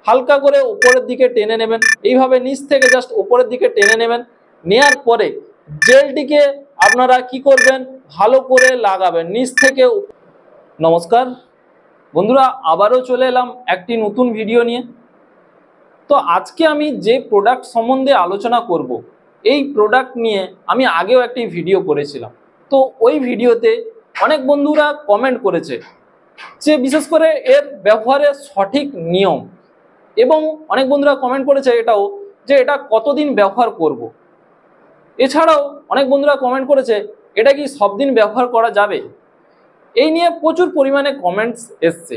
হালকা করে উপরের দিকে টেনে নেবেন। এইভাবে নিচ থেকে জাস্ট উপরের দিকে টেনে নেবেন। নেয়ার পরে জেলটিকে আপনারা কি করবেন, ভালো করে লাগাবেন নিচ থেকে। নমস্কার বন্ধুরা, আবারও চলে এলাম একটি নতুন ভিডিও নিয়ে। তো আজকে আমি যে প্রোডাক্ট সম্বন্ধে আলোচনা করব, এই প্রোডাক্ট নিয়ে আমি আগেও একটি ভিডিও করেছিলাম। তো ওই ভিডিওতে অনেক বন্ধুরা কমেন্ট করেছে যে বিশেষ করে এর ব্যবহারের সঠিক নিয়ম, এবং অনেক বন্ধুরা কমেন্ট করেছে এটাও যে এটা কতদিন ব্যবহার করব। এছাড়াও অনেক বন্ধুরা কমেন্ট করেছে এটা কি সব দিন ব্যবহার করা যাবে। এই নিয়ে প্রচুর পরিমাণে কমেন্টস এসছে।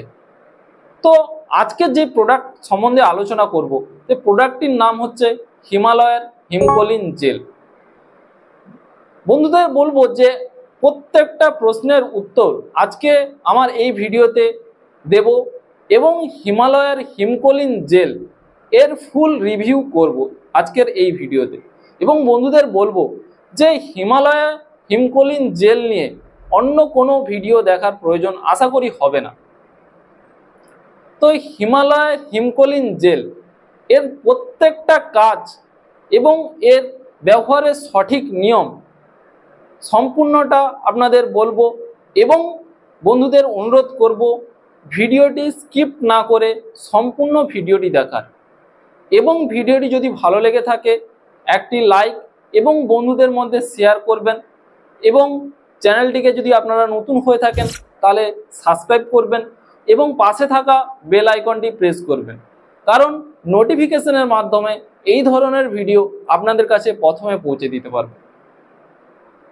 তো আজকে যে প্রোডাক্ট সম্বন্ধে আলোচনা করব, যে প্রোডাক্টটির নাম হচ্ছে হিমালয়ের হিমকোলিন জেল। বন্ধুদের বলবো যে প্রত্যেকটা প্রশ্নের উত্তর আজকে আমার এই ভিডিওতে দেব, এবং হিমালয়ের হিমকোলিন জেল এর ফুল রিভিউ করব আজকের এই ভিডিওতে। এবং বন্ধুদের বলবো যে হিমালয়ের হিমকোলিন জেল নিয়ে অন্য কোনো ভিডিও দেখার প্রয়োজন আশা করি হবে না। তো হিমালয়ের হিমকোলিন জেল এর প্রত্যেকটা কাজ এবং এর ব্যবহারের সঠিক নিয়ম সম্পূর্ণটা আপনাদের বলবো, এবং বন্ধুদের অনুরোধ করব ভিডিওটি স্কিপ না করে সম্পূর্ণ ভিডিওটি দেখার। এবং ভিডিওটি যদি ভালো লেগে থাকে একটি লাইক এবং বন্ধুদের মধ্যে শেয়ার করবেন, এবং চ্যানেলটিকে যদি আপনারা নতুন হয়ে থাকেন তাহলে সাবস্ক্রাইব করবেন, এবং পাশে থাকা বেল আইকনটি প্রেস করবেন, কারণ নোটিফিকেশনের মাধ্যমে এই ধরনের ভিডিও আপনাদের কাছে প্রথমে পৌঁছে দিতে পারবে।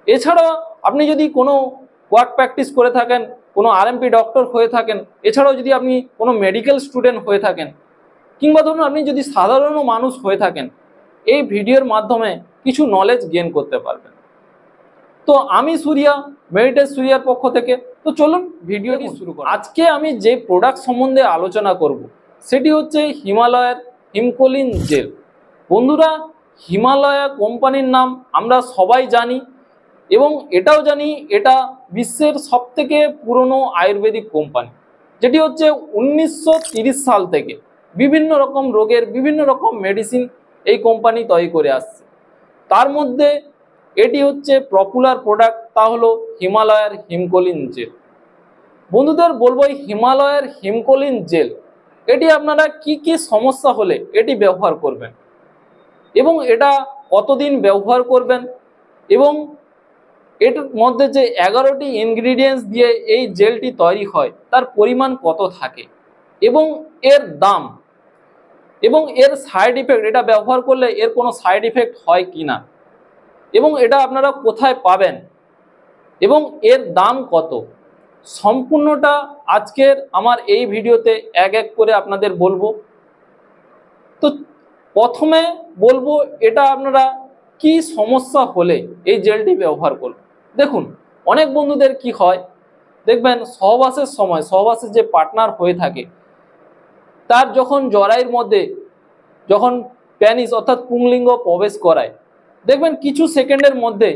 এছাড়া আপনি যদি কোনো ওয়ার্ক প্র্যাকটিস করে থাকেন, কোনো আরএমপি ডক্টর হয়ে থাকেন, এছাড়াও যদি আপনি কোনো মেডিকেল স্টুডেন্ট হয়ে থাকেন, কিংবা ধরুন আপনি যদি সাধারণ মানুষ হয়ে থাকেন, এই ভিডিওর মাধ্যমে কিছু নলেজ গেইন করতে পারবেন। তো আমি সুরিয়া, মেডিটেট সুরিয়ার পক্ষ থেকে। তো চলুন ভিডিওটি শুরু করি। আজকে আমি যে প্রোডাক্ট সম্বন্ধে আলোচনা করব সেটি হচ্ছে হিমালয়ের হিমকোলিন জেল। বন্ধুরা, হিমালয়া কোম্পানির নাম আমরা সবাই জানি, এবং এটাও জানি এটা বিশ্বের সবথেকে পুরনো আয়ুর্বেদিক কোম্পানি, যেটি হচ্ছে 1930 সাল থেকে বিভিন্ন রকম রোগের বিভিন্ন রকম মেডিসিন এই কোম্পানি তৈরি করে আসছে। তার মধ্যে এটি হচ্ছে পপুলার প্রোডাক্ট, তা হলো হিমালয়ের হিমকোলিন জেল। বন্ধুদের বলবো এই হিমালয়ের হিমকোলিন জেল এটি আপনারা কি কি সমস্যা হলে এটি ব্যবহার করবেন, এবং এটা কতদিন ব্যবহার করবেন, এবং এটার মধ্যে যে 11টি ইনগ্রিডিয়েন্টস দিয়ে এই জেলটি তৈরি হয় তার পরিমাণ কত থাকে, এবং এর দাম, এবং এর সাইড ইফেক্ট, এটা ব্যবহার করলে এর কোনো সাইড ইফেক্ট হয় কি না, এবং এটা আপনারা কোথায় পাবেন, এবং এর দাম কত, সম্পূর্ণটা আজকের আমার এই ভিডিওতে এক এক করে আপনাদের বলবো। তো প্রথমে বলবো এটা আপনারা কি সমস্যা হলে এই জেলটি ব্যবহার করবেন। দেখুন, অনেক বন্ধুদের কি হয়, দেখবেন সহবাসের সময় সহবাসের যে পার্টনার হয়ে থাকে তার যখন জরায়ুর মধ্যে যখন পেনিস অর্থাৎ পুংলিঙ্গ প্রবেশ করায়, দেখবেন কিছু সেকেন্ডের মধ্যে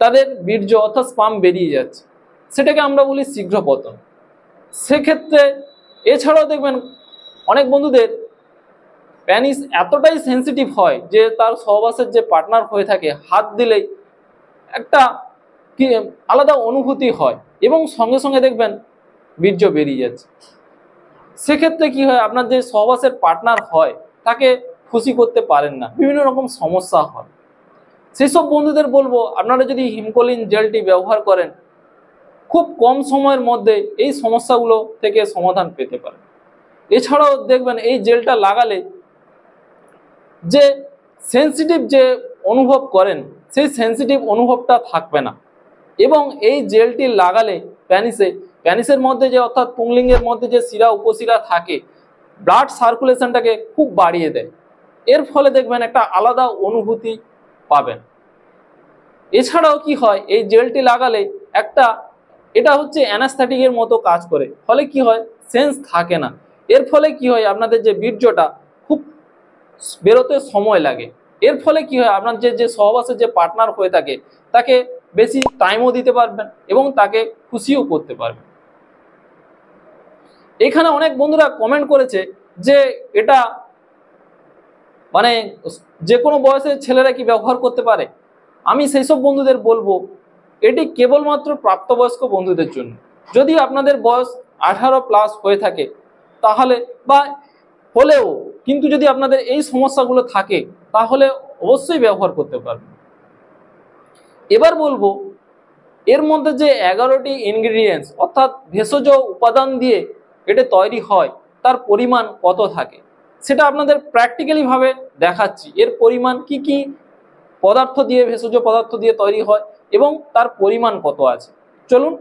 তাদের বীর্য অর্থাৎ স্পাম বেরিয়ে যাচ্ছে, সেটাকে আমরা বলি শীঘ্রপতন। সেক্ষেত্রে এছাড়াও দেখবেন অনেক বন্ধুদের পেনিস এতটাই সেন্সিটিভ হয় যে তার সহবাসের যে পার্টনার হয়ে থাকে হাত দিলেই একটা কি আলাদা অনুভূতি হয়, এবং সঙ্গে সঙ্গে দেখবেন বীর্য বেরিয়ে যাচ্ছে। সেক্ষেত্রে কি হয়, আপনার যে সহবাসের পার্টনার হয় তাকে খুশি করতে পারেন না, বিভিন্ন রকম সমস্যা হয়। সেই সব বন্ধুদের বলবো আপনারা যদি হিমকোলিন জেলটি ব্যবহার করেন, খুব কম সময়ের মধ্যে এই সমস্যাগুলো থেকে সমাধান পেতে পারেন। এছাড়াও দেখবেন এই জেলটা লাগালে যে সেন্সিটিভ যে অনুভব করেন সেই সেন্সিটিভ অনুভবটা থাকবে না, এবং এই জেলটি লাগালে প্যানিসের মধ্যে যে অর্থাৎ পুংলিঙ্গের মধ্যে যে শিরা উপশিরা থাকে, ব্লাড সার্কুলেশনটাকে খুব বাড়িয়ে দেয়। এর ফলে দেখবেন একটা আলাদা অনুভূতি পাবেন। এছাড়াও কি হয়, এই জেলটি লাগালে এটা হচ্ছে অ্যানাস্থেটিকের মতো কাজ করে, ফলে কি হয় সেন্স থাকে না। এর ফলে কি হয়, আপনাদের যে বীর্যটা খুব বেরোতে সময় লাগে। এর ফলে কি হয়, আপনার যে সহবাসের যে পার্টনার হয়ে থাকে তাকে বেশি টাইমও দিতে পারবেন এবং তাকে খুশিও করতে পারবেন। এখানে অনেক বন্ধুরা কমেন্ট করেছে যে এটা মানে যে কোনো বয়সের ছেলেরা কি ব্যবহার করতে পারে, আমি সেই সব বন্ধুদের বলবো এটি কেবলমাত্র প্রাপ্তবয়স্ক বন্ধুদের জন্য। যদি আপনাদের বয়স 18+ হয়ে থাকে তাহলে বা হলেও কিন্তু যদি আপনাদের এই সমস্যাগুলো থাকে তাহলে অবশ্যই ব্যবহার করতে পারবেন। এবার বলবো এর মধ্যে যে 11টি ইনগ্রিডিয়েন্টস অর্থাৎ ভেষজ উপাদান দিয়ে এটা তৈরি হয় তার পরিমাণ কত থাকে সেটা আপনাদের প্র্যাকটিক্যালি ভাবে দেখাচ্ছি। এর পরিমাণ কি কি পদার্থ দিয়ে, ভেষজ পদার্থ দিয়ে তৈরি হয় এবং তার পরিমাণ কত আছে, চলুন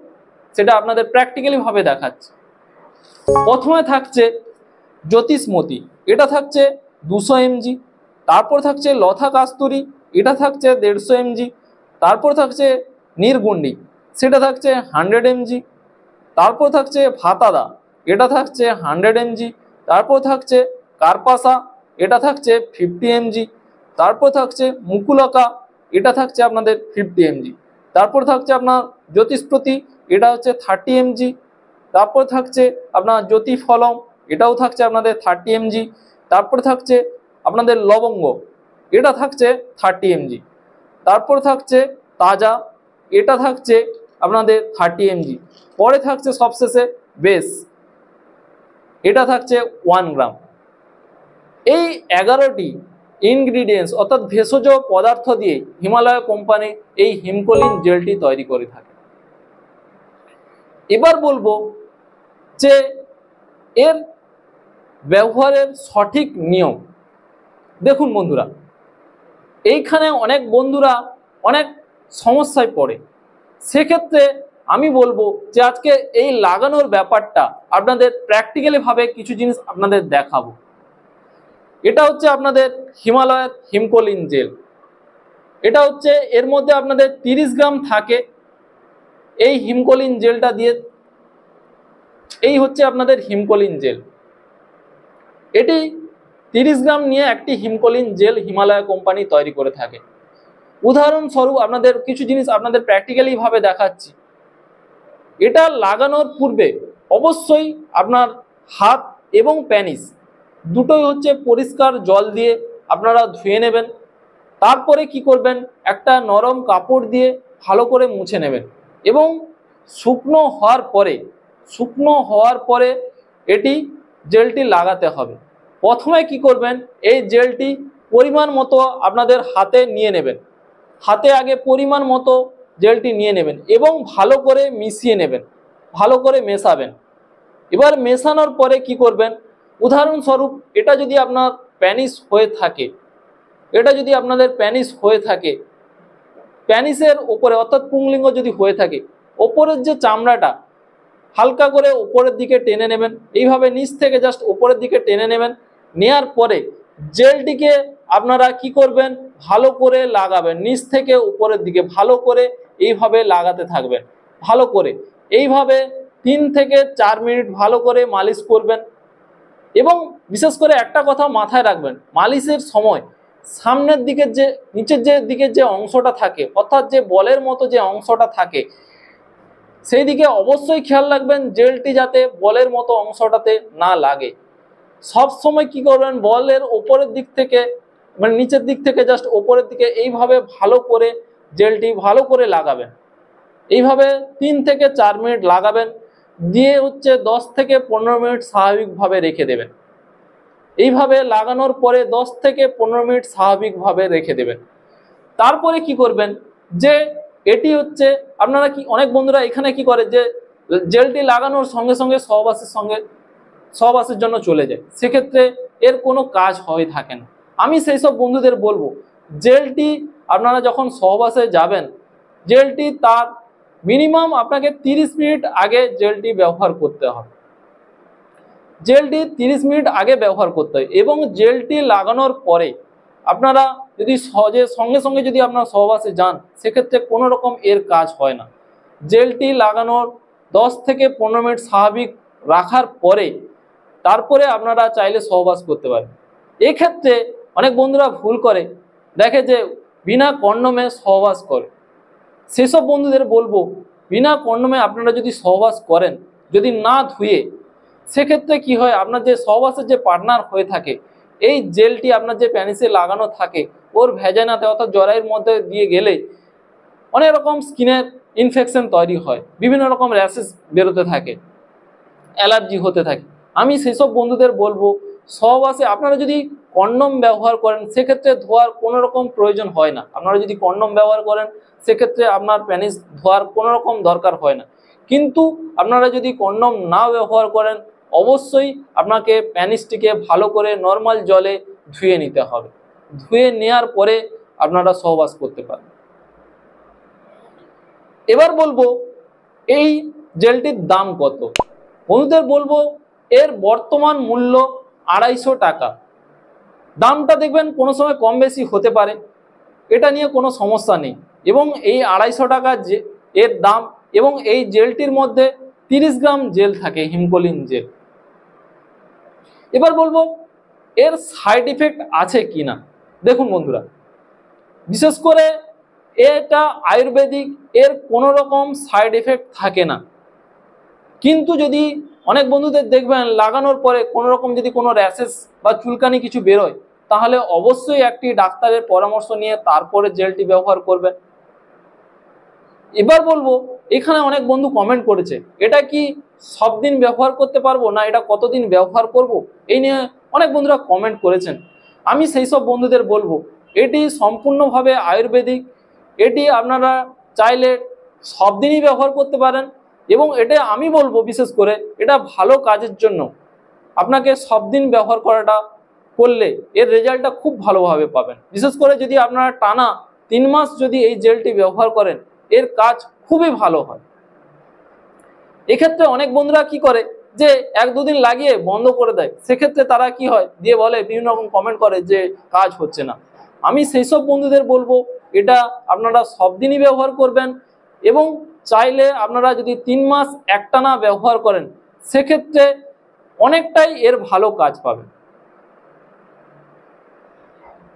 সেটা আপনাদের প্র্যাকটিক্যালি ভাবে দেখাচ্ছি। প্রথমে থাকছে জ্যোতিষমতি, এটা থাকছে 200 mg। তারপর থাকছে লথা কাস্তুরি, এটা থাকছে 150 mg। তারপর থাকছে নির্গুন্ডি, সেটা থাকছে 100 mg। তারপর থাকছে ভাতাদা, এটা থাকছে 100 mg। তারপর থাকছে কার্পাসা, এটা থাকছে 50 mg। তারপর থাকছে মুকুলকা, এটা থাকছে আপনাদের 50 mg। তারপর থাকছে আপনার জ্যোতিষপ্রতি, এটা হচ্ছে 30 mg। তারপর থাকছে আপনার জ্যোতিফলম, এটাও থাকছে আপনাদের 30 mg। তারপর থাকছে আপনাদের লবঙ্গ, এটা থাকছে 30 mg। তারপর থাকছে তাজা, এটা থাকছে আপনাদের 30 mg। পরে থাকছে সবশেষে বেস, এটা থাকছে 1 গ্রাম। এই 11টি ইনগ্রিডিয়েন্টস অর্থাৎ ভেষজ পদার্থ দিয়ে হিমালয় কোম্পানি এই হিমকোলিন জেলটি তৈরি করে থাকে। এবার বলবো যে এর ব্যবহারের সঠিক নিয়ম। দেখুন বন্ধুরা, এইখানে অনেক বন্ধুরা অনেক সমস্যায় পড়ে, সেক্ষেত্রে আমি বলবো যে আজকে এই লাগানোর ব্যাপারটা আপনাদের প্র্যাকটিক্যালি ভাবে কিছু জিনিস আপনাদের দেখাবো। এটা হচ্ছে আপনাদের হিমালয়ের হিমকোলিন জেল। এটা হচ্ছে এর মধ্যে আপনাদের 30 গ্রাম থাকে এই হিমকোলিন জেলটা দিয়ে। এই হচ্ছে আপনাদের হিমকোলিন জেল। এটি 30 গ্রাম নিয়ে একটি হিমকোলিন জেল হিমালয় কোম্পানি তৈরি করে থাকে। উদাহরণস্বরূপ আপনাদের কিছু জিনিস আপনাদের প্র্যাকটিক্যালি ভাবে দেখাচ্ছি। এটা লাগানোর পূর্বে অবশ্যই আপনার হাত এবং প্যানিস দুটোই হচ্ছে পরিষ্কার জল দিয়ে আপনারা ধুয়ে নেবেন। তারপরে কি করবেন, একটা নরম কাপড় দিয়ে ভালো করে মুছে নেবেন এবং শুকনো হওয়ার পরে এটি জেলটি লাগাতে হবে। প্রথমে কি করবেন, এই জেলটি পরিমাণ মতো আপনাদের হাতে নিয়ে নেবেন। হাতে আগে পরিমাণ মতো জেলটি নিয়ে নেবেন এবং ভালো করে মিশিয়ে নেবেন, ভালো করে মেশাবেন। এবার মেশানোর পরে কি করবেন, উদাহরণস্বরূপ এটা যদি আপনার প্যানিস হয়ে থাকে, প্যানিসের উপরে অর্থাৎ পুংলিঙ্গ যদি হয়ে থাকে, ওপরের যে চামড়াটা হালকা করে উপরের দিকে টেনে নেবেন। এইভাবে নিচ থেকে জাস্ট উপরের দিকে টেনে নেবেন। নেয়ার পরে জেলটিকে আপনারা কি করবেন, ভালো করে লাগাবেন, নিচ থেকে উপরের দিকে ভালো করে এইভাবে লাগাতে থাকবেন। ভালো করে এইভাবে 3 থেকে 4 মিনিট ভালো করে মালিশ করবেন। এবং বিশেষ করে একটা কথা মাথায় রাখবেন, মালিশের সময় সামনের দিকের যে নিচের যে দিকের যে অংশটা থাকে অর্থাৎ যে বলের মতো যে অংশটা থাকে সেই দিকে অবশ্যই খেয়াল রাখবেন জেলটি যাতে বলের মতো অংশটাতে না লাগে। সব সময় কি করবেন, বলের ওপরের দিক থেকে মানে নিচের দিক থেকে জাস্ট ওপরের দিকে এইভাবে ভালো করে জেলটি ভালো করে লাগাবেন। এইভাবে 3 থেকে 4 মিনিট লাগাবেন, দিয়ে হচ্ছে 10 থেকে 15 মিনিট স্বাভাবিকভাবে রেখে দেবেন। এইভাবে লাগানোর পরে 10 থেকে 15 মিনিট স্বাভাবিকভাবে রেখে দেবেন। তারপরে কি করবেন, যে এটি হচ্ছে আপনারা কি অনেক বন্ধুরা এখানে কি করে যে জেলটি লাগানোর সঙ্গে সঙ্গে সহবাসের জন্য চলে যায়, সেক্ষেত্রে এর কোনো কাজ হয়ে থাকে না। আমি সেই সব বন্ধুদের বলবো জেলটি আপনারা যখন সহবাসে যাবেন, জেলটি তার মিনিমাম আপনাকে 30 মিনিট আগে জেলটি ব্যবহার করতে হবে। জেলটি 30 মিনিট আগে ব্যবহার করতে হয় এবং জেলটি লাগানোর পরে আপনারা যদি সঙ্গে সঙ্গে যদি আপনারা সহবাসে যান, সেক্ষেত্রে কোনো রকম এর কাজ হয় না। জেলটি লাগানোর 10 থেকে 15 মিনিট স্বাভাবিক রাখার পরে তারপরে আপনারা চাইলে সহবাস করতে পারেন। এক্ষেত্রে অনেক বন্ধুরা ভুল করে, দেখে যে বিনা কন্ডোমে সহবাস করে। সেসব বন্ধুদের বলবো বিনা কন্ডোমে আপনারা যদি সহবাস করেন, যদি না ধুয়ে, সেক্ষেত্রে কি হয়, আপনার যে সহবাসের যে পার্টনার হয়ে থাকে, এই জেলটি আপনার যে প্যানিসে লাগানো থাকে ওর ভ্যাজাইনাতে অর্থাৎ জরায়ুর মধ্যে দিয়ে গেলে অনেক রকম স্কিনের ইনফেকশন তৈরি হয়, বিভিন্ন রকম র্যাশেস বেরোতে থাকে, অ্যালার্জি হতে থাকে। আমি সেসব বন্ধুদের বলবো, সহবাসে আপনারা যদি কন্ডম ব্যবহার করেন সেক্ষেত্রে ধোয়ার কোনো রকম প্রয়োজন হয় না। আপনারা যদি কন্ডম ব্যবহার করেন সেক্ষেত্রে আপনার প্যানিস ধোয়ার কোনো রকম দরকার হয় না। কিন্তু আপনারা যদি কন্ডম না ব্যবহার করেন অবশ্যই আপনাকে প্যানিসটিকে ভালো করে নর্মাল জলে ধুয়ে নিতে হবে। ধুয়ে নেওয়ার পরে আপনারা সহবাস করতে পারেন। এবার বলবো এই জেলটির দাম কত। বন্ধুদের বলবো এর বর্তমান মূল্য 250 টাকা। দামটা দেখবেন কোনো সময় কম বেশি হতে পারে, এটা নিয়ে কোনো সমস্যা নেই। এবং এই 250 টাকা এর দাম, এবং এই জেলটির মধ্যে 30 গ্রাম জেল থাকে, হিমকোলিন জেল। এবার বলবো এর সাইড ইফেক্ট আছে কিনা। দেখুন বন্ধুরা, বিশেষ করে এটা আয়ুর্বেদিক, এর কোনো রকম সাইড এফেক্ট থাকে না। কিন্তু যদি অনেক বন্ধুদের দেখবেন লাগানোর পরে কোনো রকম যদি কোনো র্যাশেস বা চুলকানি কিছু বেরোয়, তাহলে অবশ্যই একটি ডাক্তারের পরামর্শ নিয়ে তারপরে জেলটি ব্যবহার করবেন। এবার বলবো, এখানে অনেক বন্ধু কমেন্ট করেছে এটা কি সব দিন ব্যবহার করতে পারবো, না এটা কতদিন ব্যবহার করব, এই নিয়ে অনেক বন্ধুরা কমেন্ট করেছেন। আমি সেই সব বন্ধুদের বলবো এটি সম্পূর্ণভাবে আয়ুর্বেদিক, এটি আপনারা চাইলে সব দিনই ব্যবহার করতে পারেন। এবং এটা আমি বলবো বিশেষ করে এটা ভালো কাজের জন্য আপনাকে সব দিন ব্যবহার করাটা করলে এর রেজাল্টটা খুব ভালোভাবে পাবেন। বিশেষ করে যদি আপনারা টানা 3 মাস যদি এই জেলটি ব্যবহার করেন এর কাজ খুবই ভালো হয়। এক্ষেত্রে অনেক বন্ধুরা কি করে যে 1-2 দিন লাগিয়ে বন্ধ করে দেয়, সেক্ষেত্রে তারা কি হয় দিয়ে বলে বিভিন্ন রকম কমেন্ট করে যে কাজ হচ্ছে না। আমি সেই সব বন্ধুদের বলবো এটা আপনারা সব দিনই ব্যবহার করবেন, এবং চাইলে আপনারা যদি 3 মাস একটানা ব্যবহার করেন সেক্ষেত্রে অনেকটাই এর ভালো কাজ পাবেন।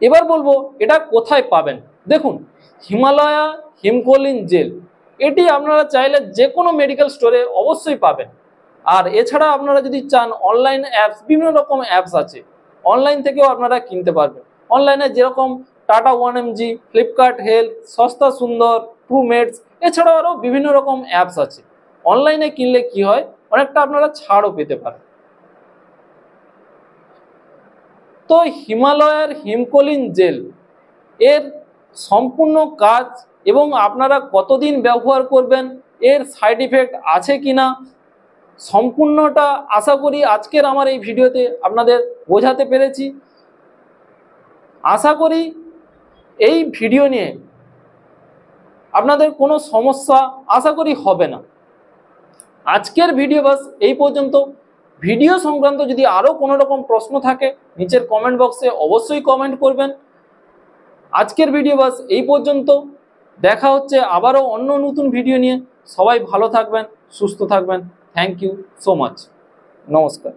এবার বলবো এটা কোথায় পাবেন। দেখুন, হিমালয়া হিমকোলিন জেল এটি আপনারা চাইলে যে কোনো মেডিকেল স্টোরে অবশ্যই পাবেন। আর এছাড়া আপনারা যদি চান অনলাইন অ্যাপস, বিভিন্ন রকম অ্যাপস আছে, অনলাইন থেকেও আপনারা কিনতে পারবেন। অনলাইনে যেরকম টাটা 1mg, ফ্লিপকার্ট হেলথ, সস্তা সুন্দর, ট্রুমেটস, এছাড়াও আরও বিভিন্ন রকম অ্যাপস আছে। অনলাইনে কিনলে কি হয়, অনেকটা আপনারা ছাড়ও পেতে পারেন। তো হিমালয়ার হিমকোলিন জেল এর সম্পূর্ণ কাজ এবং আপনারা কতদিন ব্যবহার করবেন, এর সাইড ইফেক্ট আছে কিনা, সম্পূর্ণটা আশা করি আজকের আমার এই ভিডিওতে আপনাদের বোঝাতে পেরেছি। আশা করি এই ভিডিও নিয়ে আপনাদের কোনো সমস্যা আশা করি হবে না। আজকের ভিডিও বাস এই পর্যন্ত। ভিডিও সংক্রান্ত যদি আরও কোনো রকম প্রশ্ন থাকে নিচের কমেন্ট বক্সে অবশ্যই কমেন্ট করবেন। আজকের ভিডিও বাস এই পর্যন্ত। দেখা হচ্ছে আবারও অন্য নতুন ভিডিও নিয়ে। সবাই ভালো থাকবেন, সুস্থ থাকবেন। Thank you so much. নমস্কার।